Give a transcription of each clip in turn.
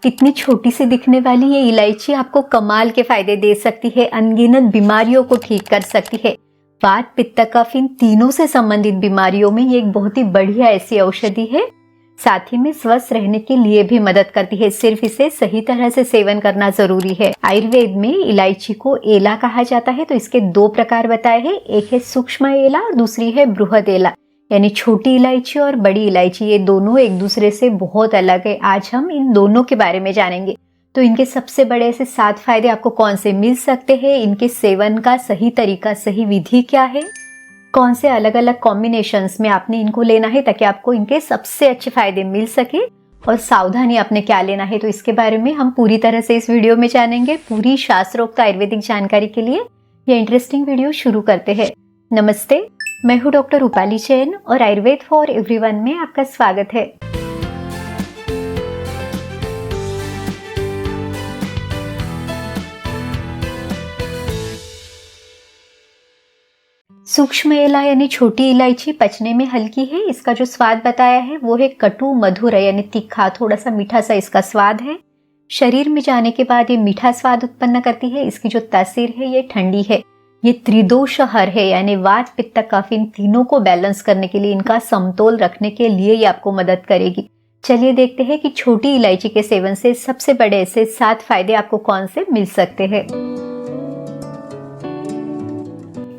कितनी छोटी सी दिखने वाली ये इलायची आपको कमाल के फायदे दे सकती है, अनगिनत बीमारियों को ठीक कर सकती है। वात, पित्त, कफ इन तीनों से संबंधित बीमारियों में ये एक बहुत ही बढ़िया ऐसी औषधि है। साथ ही में स्वस्थ रहने के लिए भी मदद करती है, सिर्फ इसे सही तरह से सेवन करना जरूरी है। आयुर्वेद में इलायची को एला कहा जाता है, तो इसके दो प्रकार बताए हैं, एक है सूक्ष्म एला और दूसरी है बृहद एला, यानी छोटी इलायची और बड़ी इलायची। ये दोनों एक दूसरे से बहुत अलग है। आज हम इन दोनों के बारे में जानेंगे। तो इनके सबसे बड़े से 7 फायदे आपको कौन से मिल सकते हैं, इनके सेवन का सही तरीका, सही विधि क्या है, कौन से अलग अलग कॉम्बिनेशंस में आपने इनको लेना है ताकि आपको इनके सबसे अच्छे फायदे मिल सके, और सावधानी आपने क्या लेना है, तो इसके बारे में हम पूरी तरह से इस वीडियो में जानेंगे। पूरी शास्त्रोक्त आयुर्वेदिक जानकारी के लिए यह इंटरेस्टिंग वीडियो शुरू करते हैं। नमस्ते, मैं हूँ डॉक्टर रूपाली जैन और आयुर्वेद फॉर एवरीवन में आपका स्वागत है। सूक्ष्म एला यानी छोटी इलायची पचने में हल्की है। इसका जो स्वाद बताया है वो है कटु मधुर है, यानी तीखा, थोड़ा सा मीठा सा इसका स्वाद है। शरीर में जाने के बाद ये मीठा स्वाद उत्पन्न करती है। इसकी जो तासीर है ये ठंडी है। ये त्रिदोषहर है, यानी वात, पित्त, कफ इन तीनों को बैलेंस करने के लिए, इनका समतोल रखने के लिए ये आपको मदद करेगी। चलिए देखते हैं कि छोटी इलायची के सेवन से सबसे बड़े से 7 फायदे आपको कौन से मिल सकते हैं।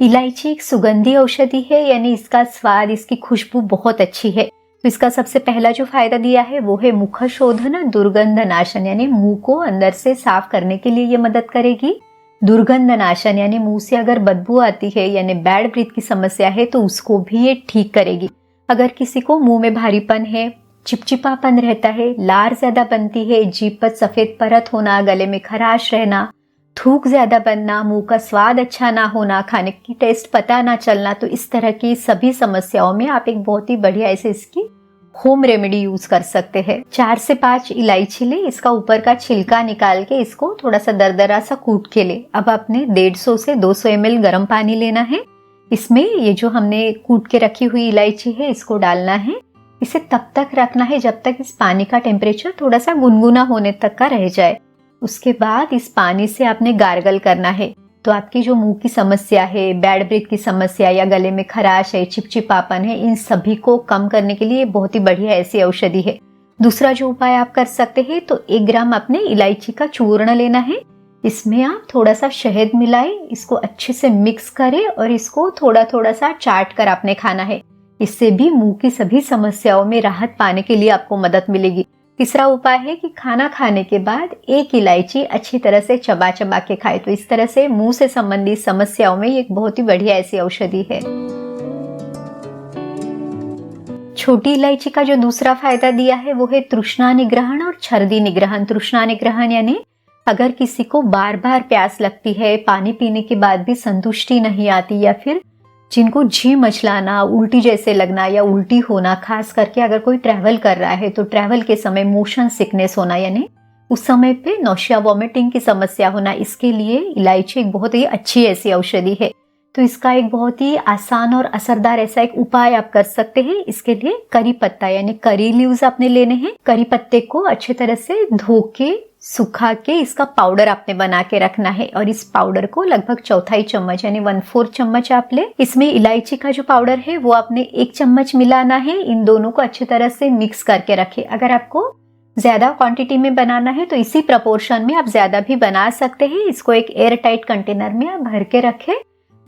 इलायची एक सुगंधी औषधि है, यानी इसका स्वाद, इसकी खुशबू बहुत अच्छी है। तो इसका सबसे पहला जो फायदा दिया है वो है मुख शोधन दुर्गंध नाशन, यानी मुंह को अंदर से साफ करने के लिए ये मदद करेगी। दुर्गंध नाशन यानी मुंह से अगर बदबू आती है, यानी बैड ब्रीथ की समस्या है, तो उसको भी ये ठीक करेगी। अगर किसी को मुंह में भारीपन है, चिपचिपापन रहता है, लार ज्यादा बनती है, जीभ पर सफेद परत होना, गले में खराश रहना, थूक ज्यादा बनना, मुंह का स्वाद अच्छा ना होना, खाने की टेस्ट पता ना चलना, तो इस तरह की सभी समस्याओं में आप एक बहुत ही बढ़िया ऐसे इसकी होम रेमेडी यूज कर सकते हैं। 4 से 5 इलायची ले, इसका ऊपर का छिलका निकाल के इसको थोड़ा सा दरदरा सा कूट के ले। अब आपने 150 से 200 ml गर्म पानी लेना है। इसमें ये जो हमने कूट के रखी हुई इलायची है इसको डालना है। इसे तब तक रखना है जब तक इस पानी का टेम्परेचर थोड़ा सा गुनगुना होने तक का रह जाए। उसके बाद इस पानी से आपने गार्गल करना है। तो आपकी जो मुंह की समस्या है, बैड ब्रीथ की समस्या या गले में खराश है, चिपचिपापन है, इन सभी को कम करने के लिए बहुत ही बढ़िया ऐसी औषधि है। दूसरा जो उपाय आप कर सकते हैं, तो 1 ग्राम आपने इलायची का चूर्ण लेना है। इसमें आप थोड़ा सा शहद मिलाएं, इसको अच्छे से मिक्स करें और इसको थोड़ा थोड़ा सा चाट कर आपने खाना है। इससे भी मुंह की सभी समस्याओं में राहत पाने के लिए आपको मदद मिलेगी। तीसरा उपाय है कि खाना खाने के बाद 1 इलायची अच्छी तरह से चबा चबा के खाए। तो इस तरह से मुंह से संबंधित समस्याओं में एक बहुत ही बढ़िया ऐसी औषधि है। छोटी इलायची का जो दूसरा फायदा दिया है वो है तृष्णा निग्रहण और छर्दी निग्रहण। तृष्णा निग्रहण यानी अगर किसी को बार बार प्यास लगती है, पानी पीने के बाद भी संतुष्टि नहीं आती, या फिर जिनको जी मचलाना, उल्टी जैसे लगना या उल्टी होना, खास करके अगर कोई ट्रैवल कर रहा है तो ट्रैवल के समय मोशन सिकनेस होना, यानी उस समय पे नौशिया वॉमिटिंग की समस्या होना, इसके लिए इलायची एक बहुत ही अच्छी ऐसी औषधि है। तो इसका एक बहुत ही आसान और असरदार ऐसा एक उपाय आप कर सकते हैं। इसके लिए करी पत्ता यानी करी लीव्स आपने लेने हैं। करी पत्ते को अच्छी तरह से धो के सुखा के इसका पाउडर आपने बना के रखना है, और इस पाउडर को लगभग 1/4 चम्मच यानी 1/4 चम्मच आप ले। इसमें इलायची का जो पाउडर है वो आपने 1 चम्मच मिलाना है। इन दोनों को अच्छी तरह से मिक्स करके रखें। अगर आपको ज्यादा क्वांटिटी में बनाना है तो इसी प्रपोर्शन में आप ज्यादा भी बना सकते हैं। इसको एक एयर टाइट कंटेनर में आप भर के रखें।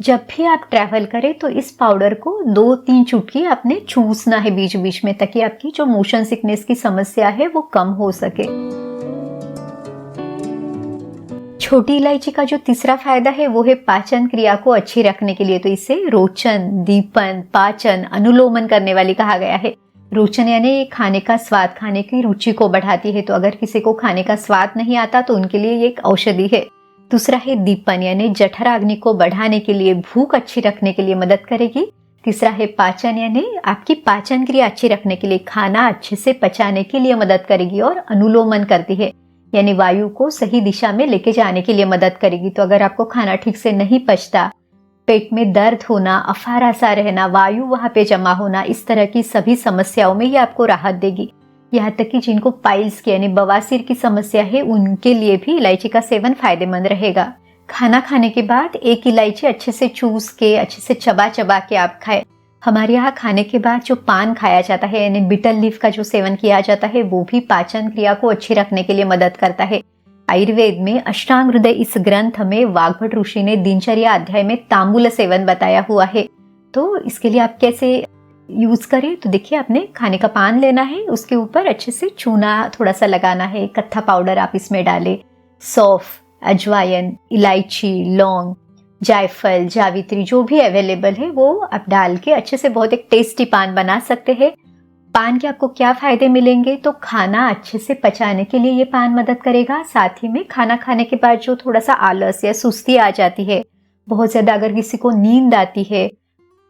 जब भी आप ट्रैवल करें तो इस पाउडर को 2-3 चुटकी आपने चूसना है बीच बीच में, ताकि आपकी जो मोशन सिकनेस की समस्या है वो कम हो सके। छोटी इलायची का जो तीसरा फायदा है वो है पाचन क्रिया को अच्छी रखने के लिए। तो इसे रोचन, दीपन, पाचन, अनुलोमन करने वाली कहा गया है। रोचन यानी खाने का स्वाद, खाने की रुचि को बढ़ाती है। तो अगर किसी को खाने का स्वाद नहीं आता तो उनके लिए ये एक औषधि है। दूसरा है दीपन यानी जठराग्नि को बढ़ाने के लिए, भूख अच्छी रखने के लिए मदद करेगी। तीसरा है पाचन यानी आपकी पाचन क्रिया अच्छी रखने के लिए, खाना अच्छे से पचाने के लिए मदद करेगी। और अनुलोमन करती है यानी वायु को सही दिशा में लेके जाने के लिए मदद करेगी। तो अगर आपको खाना ठीक से नहीं पचता, पेट में दर्द होना, अफारा सा रहना, वायु वहां पे जमा होना, इस तरह की सभी समस्याओं में ये आपको राहत देगी। यहाँ तक कि जिनको पाइल्स की यानी बवासीर की समस्या है उनके लिए भी इलायची का सेवन फायदेमंद रहेगा। खाना खाने के बाद एक इलायची अच्छे से चूस के, अच्छे से चबा चबा के आप खाएं। हमारे यहाँ खाने के बाद जो पान खाया जाता है यानी बिटर लीफ का जो सेवन किया जाता है वो भी पाचन क्रिया को अच्छी रखने के लिए मदद करता है। आयुर्वेद में अष्टांग हृदय इस ग्रंथ में वाग्भट ऋषि ने दिनचर्या अध्याय में तांबूल सेवन बताया हुआ है। तो इसके लिए आप कैसे यूज करें, तो देखिए आपने खाने का पान लेना है, उसके ऊपर अच्छे से चूना थोड़ा सा लगाना है, कत्था पाउडर आप इसमें डालें, सौंफ, अजवाइन, इलायची, लौंग, जायफल, जावित्री जो भी अवेलेबल है वो आप डाल के अच्छे से बहुत एक टेस्टी पान बना सकते हैं। पान के आपको क्या फायदे मिलेंगे, तो खाना अच्छे से पचाने के लिए ये पान मदद करेगा। साथ ही में खाना खाने के बाद जो थोड़ा सा आलस या सुस्ती आ जाती है, बहुत ज्यादा अगर किसी को नींद आती है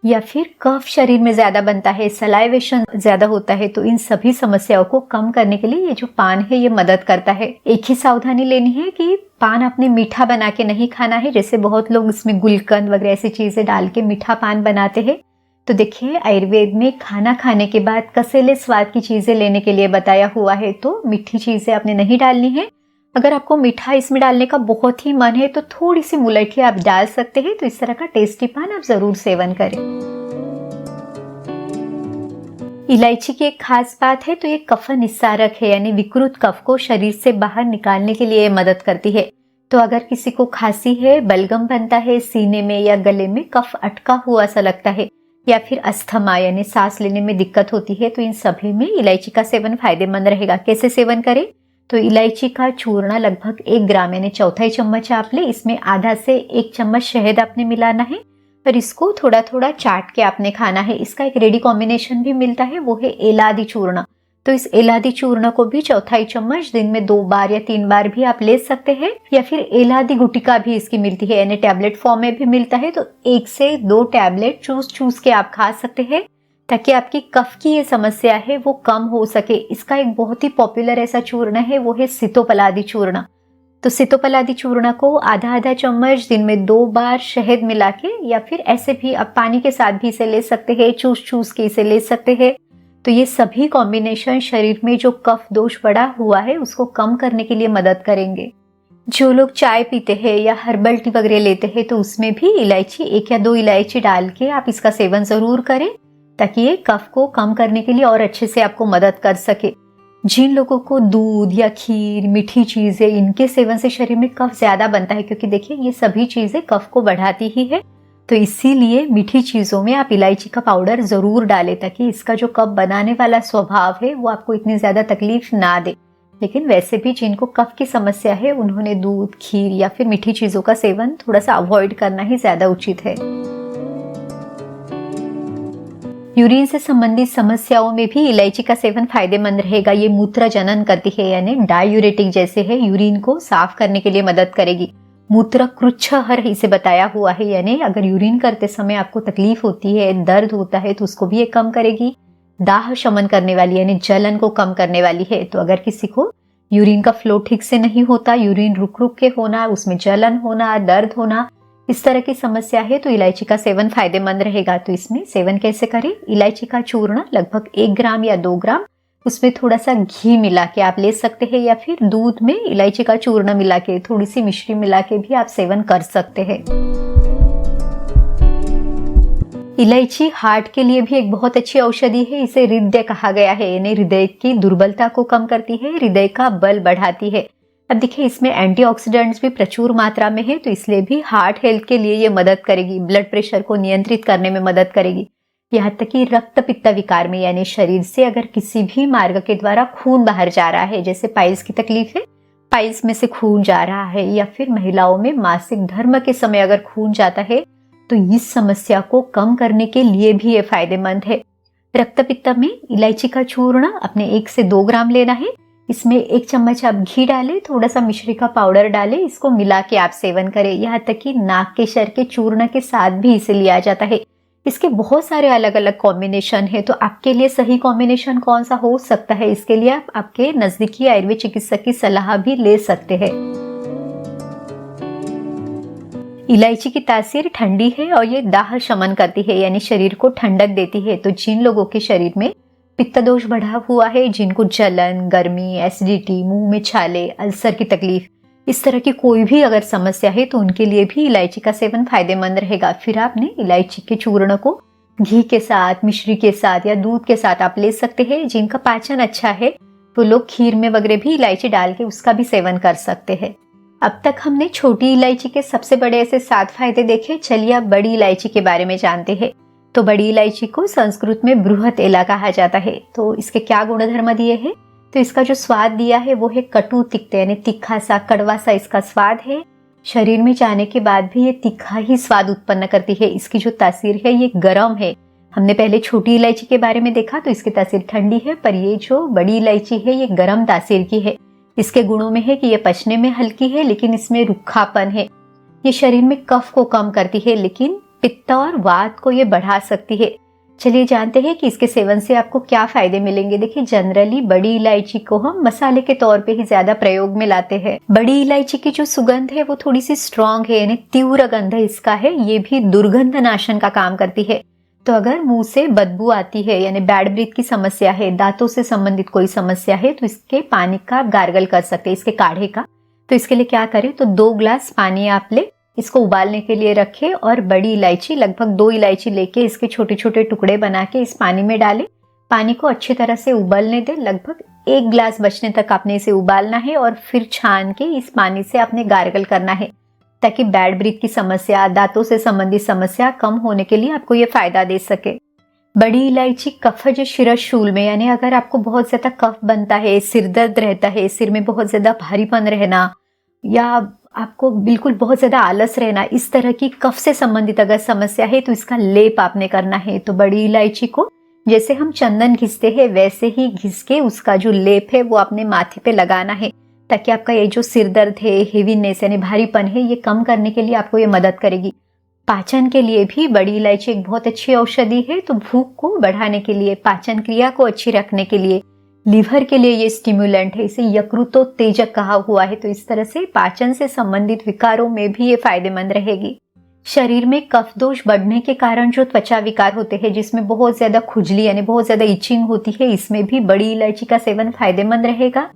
या फिर कफ शरीर में ज्यादा बनता है, सलाइवेशन ज्यादा होता है, तो इन सभी समस्याओं को कम करने के लिए ये जो पान है ये मदद करता है। एक ही सावधानी लेनी है कि पान आपने मीठा बना के नहीं खाना है, जैसे बहुत लोग इसमें गुलकंद वगैरह ऐसी चीजें डाल के मीठा पान बनाते हैं। तो देखिए आयुर्वेद में खाना खाने के बाद कसेले स्वाद की चीजें लेने के लिए बताया हुआ है, तो मीठी चीजें आपने नहीं डालनी है। अगर आपको मीठा इसमें डालने का बहुत ही मन है तो थोड़ी सी मुलैठी आप डाल सकते हैं। तो इस तरह का टेस्टी पान आप जरूर सेवन करें। इलायची की एक खास बात है, तो ये कफ निस्सारक है, यानी विकृत कफ को शरीर से बाहर निकालने के लिए मदद करती है। तो अगर किसी को खांसी है, बलगम बनता है सीने में या गले में, कफ अटका हुआ सा लगता है, या फिर अस्थमा यानी सांस लेने में दिक्कत होती है, तो इन सभी में इलायची का सेवन फायदेमंद रहेगा। कैसे सेवन करें, तो इलायची का चूर्ण लगभग 1 ग्राम यानी चौथाई चम्मच आप ले, इसमें आधा से 1 चम्मच शहद आपने मिलाना है और इसको थोड़ा थोड़ा चाट के आपने खाना है। इसका एक रेडी कॉम्बिनेशन भी मिलता है, वो है एलादी चूर्ण। तो इस एलादी चूर्ण को भी चौथाई चम्मच दिन में 2 बार या 3 बार भी आप ले सकते हैं, या फिर एलादी गुटिका भी इसकी मिलती है यानी टैबलेट फॉर्म में भी मिलता है। तो 1 से 2 टैबलेट चूस के आप खा सकते हैं ताकि आपकी कफ की ये समस्या है वो कम हो सके। इसका एक बहुत ही पॉपुलर ऐसा चूर्ण है, वो है सीतोपलादी चूर्ण। तो सीतोपलादी चूर्ण को आधा आधा चम्मच दिन में 2 बार शहद मिला के, या फिर ऐसे भी आप पानी के साथ भी इसे ले सकते हैं, चूस के इसे ले सकते हैं। तो ये सभी कॉम्बिनेशन शरीर में जो कफ दोष बढ़ा हुआ है उसको कम करने के लिए मदद करेंगे। जो लोग चाय पीते हैं या हर्बल टी वगैरह लेते हैं, तो उसमें भी इलायची 1 या 2 इलायची डाल के आप इसका सेवन जरूर करें ताकि ये कफ को कम करने के लिए और अच्छे से आपको मदद कर सके। जिन लोगों को दूध या खीर, मीठी चीजें, इनके सेवन से शरीर में कफ ज्यादा बनता है, क्योंकि देखिए ये सभी चीजें कफ को बढ़ाती ही है, तो इसीलिए मीठी चीजों में आप इलायची का पाउडर जरूर डालें ताकि इसका जो कफ बनाने वाला स्वभाव है वो आपको इतनी ज्यादा तकलीफ ना दे। लेकिन वैसे भी जिनको कफ की समस्या है उन्होंने दूध, खीर या फिर मीठी चीजों का सेवन थोड़ा सा अवॉइड करना ही ज्यादा उचित है। यूरिन से संबंधित समस्याओं में भी इलायची का सेवन फायदेमंद रहेगा। ये मूत्र जनन करती है यानी डायूरेटिक जैसे है, यूरिन को साफ करने के लिए मदद करेगी। मूत्र कृच्छहर इसे बताया हुआ है, यानी अगर यूरिन करते समय आपको तकलीफ होती है, दर्द होता है, तो उसको भी ये कम करेगी। दाह शमन करने वाली यानी जलन को कम करने वाली है। तो अगर किसी को यूरिन का फ्लो ठीक से नहीं होता, यूरिन रुक रुक के होना, उसमें जलन होना, दर्द होना, इस तरह की समस्या है, तो इलायची का सेवन फायदेमंद रहेगा। तो इसमें सेवन कैसे करें, इलायची का चूर्ण लगभग 1 ग्राम या 2 ग्राम, उसमें थोड़ा सा घी मिला के आप ले सकते हैं, या फिर दूध में इलायची का चूर्ण मिला के, थोड़ी सी मिश्री मिला के भी आप सेवन कर सकते हैं। इलायची हार्ट के लिए भी एक बहुत अच्छी औषधि है। इसे हृदय कहा गया है, यानी हृदय की दुर्बलता को कम करती है, हृदय का बल बढ़ाती है। अब देखिए इसमें एंटीऑक्सीडेंट्स भी प्रचुर मात्रा में है, तो इसलिए भी हार्ट हेल्थ के लिए ये मदद करेगी, ब्लड प्रेशर को नियंत्रित करने में मदद करेगी। यहाँ तक कि रक्त पित्त विकार में यानी शरीर से अगर किसी भी मार्ग के द्वारा खून बाहर जा रहा है, जैसे पाइल्स की तकलीफ है, पाइल्स में से खून जा रहा है, या फिर महिलाओं में मासिक धर्म के समय अगर खून जाता है, तो इस समस्या को कम करने के लिए भी ये फायदेमंद है। रक्त पित्त में इलायची का चूर्ण अपने 1 से 2 ग्राम लेना है, इसमें 1 चम्मच आप घी डालें, थोड़ा सा मिश्री का पाउडर डालें, इसको मिला के आप सेवन करें। यहाँ तक कि नाक के शर के चूर्ण के साथ भी इसे लिया जाता है। इसके बहुत सारे अलग अलग कॉम्बिनेशन है, तो आपके लिए सही कॉम्बिनेशन कौन सा हो सकता है, इसके लिए आप आपके नजदीकी आयुर्वेद चिकित्सक की सलाह भी ले सकते हैं। इलायची की तासीर ठंडी है और ये दाह शमन करती है, यानी शरीर को ठंडक देती है। तो जिन लोगों के शरीर में पित्त दोष बढ़ा हुआ है, जिनको जलन, गर्मी, एसिडिटी, मुंह में छाले, अल्सर की तकलीफ, इस तरह की कोई भी अगर समस्या है तो उनके लिए भी इलायची का सेवन फायदेमंद रहेगा। फिर आपने इलायची के चूर्ण को घी के साथ, मिश्री के साथ या दूध के साथ आप ले सकते हैं। जिनका पाचन अच्छा है तो लोग खीर में वगैरह भी इलायची डाल के उसका भी सेवन कर सकते हैं। अब तक हमने छोटी इलायची के सबसे बड़े ऐसे 7 फायदे देखे। चलिए अब बड़ी इलायची के बारे में जानते हैं। तो बड़ी इलायची को संस्कृत में बृहत एला कहा जाता है। तो इसके क्या गुणधर्म दिए हैं? तो इसका जो स्वाद दिया है वो है कटु तिक्त, यानी तीखा सा, कड़वा सा इसका स्वाद है। शरीर में जाने के बाद भी ये तीखा ही स्वाद उत्पन्न करती है। इसकी जो तासीर है ये गर्म है। हमने पहले छोटी इलायची के बारे में देखा तो इसकी तासीर ठंडी है, पर ये जो बड़ी इलायची है ये गर्म तासीर की है। इसके गुणों में है कि ये पचने में हल्की है, लेकिन इसमें रुखापन है। ये शरीर में कफ को कम करती है, लेकिन पित्त और वात को ये बढ़ा सकती है। चलिए जानते हैं कि इसके सेवन से आपको क्या फायदे मिलेंगे। देखिए, जनरली बड़ी इलायची को हम मसाले के तौर पे ही ज्यादा प्रयोग में लाते हैं। बड़ी इलायची की जो सुगंध है वो थोड़ी सी स्ट्रॉन्ग है, यानी तीव्र गंध इसका है। ये भी दुर्गंध नाशन का काम करती है। तो अगर मुंह से बदबू आती है, यानी बैड ब्रीथ की समस्या है, दांतों से संबंधित कोई समस्या है, तो इसके पानी का गार्गल कर सकते हैं, इसके काढ़े का। तो इसके लिए क्या करें, तो 2 ग्लास पानी आप ले, इसको उबालने के लिए रखें और बड़ी इलायची, लगभग 2 इलायची लेके इसके छोटे छोटे टुकड़े बना के इस पानी में डालें। पानी को अच्छी तरह से उबलने दें। लगभग 1 ग्लास बचने तक आपने इसे उबालना है और फिर छान के इस पानी से आपने गार्गल करना है, ताकि बैड ब्रीथ की समस्या, दांतों से संबंधित समस्या कम होने के लिए आपको ये फायदा दे सके। बड़ी इलायची कफज शिरशूल में, यानी अगर आपको बहुत ज्यादा कफ बनता है, सिर दर्द रहता है, सिर में बहुत ज्यादा भारीपन रहना या आपको बिल्कुल बहुत ज्यादा आलस रहना, इस तरह की कफ से संबंधित अगर समस्या है तो इसका लेप आपने करना है। तो बड़ी इलायची को जैसे हम चंदन घिसते हैं वैसे ही घिस के उसका जो लेप है वो अपने माथे पे लगाना है, ताकि आपका ये जो सिर दर्द है, हेवीनेस यानी भारीपन है, ये कम करने के लिए आपको ये मदद करेगी। पाचन के लिए भी बड़ी इलायची एक बहुत अच्छी औषधि है। तो भूख को बढ़ाने के लिए, पाचन क्रिया को अच्छी रखने के लिए, लीवर के लिए ये स्टिमुलेंट है, इसे यकृतोत्तेजक कहा हुआ है। तो इस तरह से पाचन से संबंधित विकारों में भी ये फायदेमंद रहेगी। शरीर में कफ दोष बढ़ने के कारण जो त्वचा विकार होते हैं, जिसमें बहुत ज्यादा खुजली यानी बहुत ज्यादा इचिंग होती है, इसमें भी बड़ी इलायची का सेवन फायदेमंद रहेगा।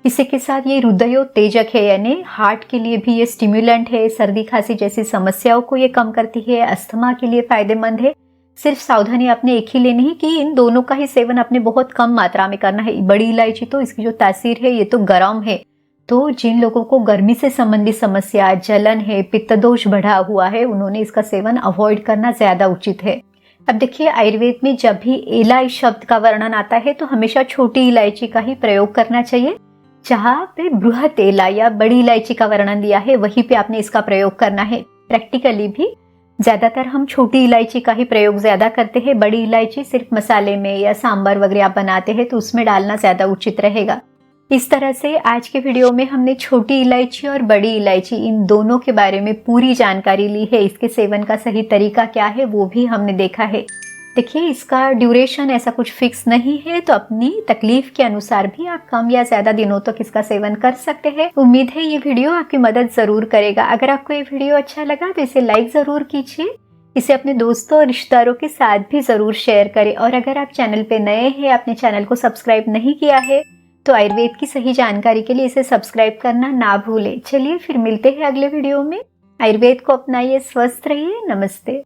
इसी के साथ ये हृदयोत्तेजक है, यानी हार्ट के लिए भी ये स्टिमुलेंट है। सर्दी खांसी जैसी समस्याओं को ये कम करती है। अस्थमा के लिए फायदेमंद है। सिर्फ सावधानी आपने एक ही लेनी है कि इन दोनों का ही सेवन आपने बहुत कम मात्रा में करना है। बड़ी इलायची तो इसकी जो तासीर है ये तो गर्म है, तो जिन लोगों को गर्मी से संबंधित समस्या, जलन है, पित्त दोष बढ़ा हुआ है, उन्होंने इसका सेवन अवॉइड करना ज्यादा उचित है। अब देखिए, आयुर्वेद में जब भी एला इस शब्द का वर्णन आता है तो हमेशा छोटी इलायची का ही प्रयोग करना चाहिए। जहाँ पे बृहत एला या बड़ी इलायची का वर्णन दिया है वहीं पे आपने इसका प्रयोग करना है। प्रैक्टिकली भी ज्यादातर हम छोटी इलायची का ही प्रयोग ज्यादा करते हैं। बड़ी इलायची सिर्फ मसाले में या सांबर वगैरह आप बनाते हैं तो उसमें डालना ज्यादा उचित रहेगा। इस तरह से आज के वीडियो में हमने छोटी इलायची और बड़ी इलायची इन दोनों के बारे में पूरी जानकारी ली है। इसके सेवन का सही तरीका क्या है वो भी हमने देखा है। देखिए, इसका ड्यूरेशन ऐसा कुछ फिक्स नहीं है, तो अपनी तकलीफ के अनुसार भी आप कम या ज्यादा दिनों तक इसका सेवन कर सकते हैं। उम्मीद है ये वीडियो आपकी मदद जरूर करेगा। अगर आपको ये वीडियो अच्छा लगा तो इसे लाइक जरूर कीजिए। इसे अपने दोस्तों और रिश्तेदारों के साथ भी जरूर शेयर करें। और अगर आप चैनल पे नए हैं, अपने चैनल को सब्सक्राइब नहीं किया है, तो आयुर्वेद की सही जानकारी के लिए इसे सब्सक्राइब करना ना भूलें। चलिए फिर मिलते हैं अगले वीडियो में। आयुर्वेद को अपनाइए, स्वस्थ रहिए। नमस्ते।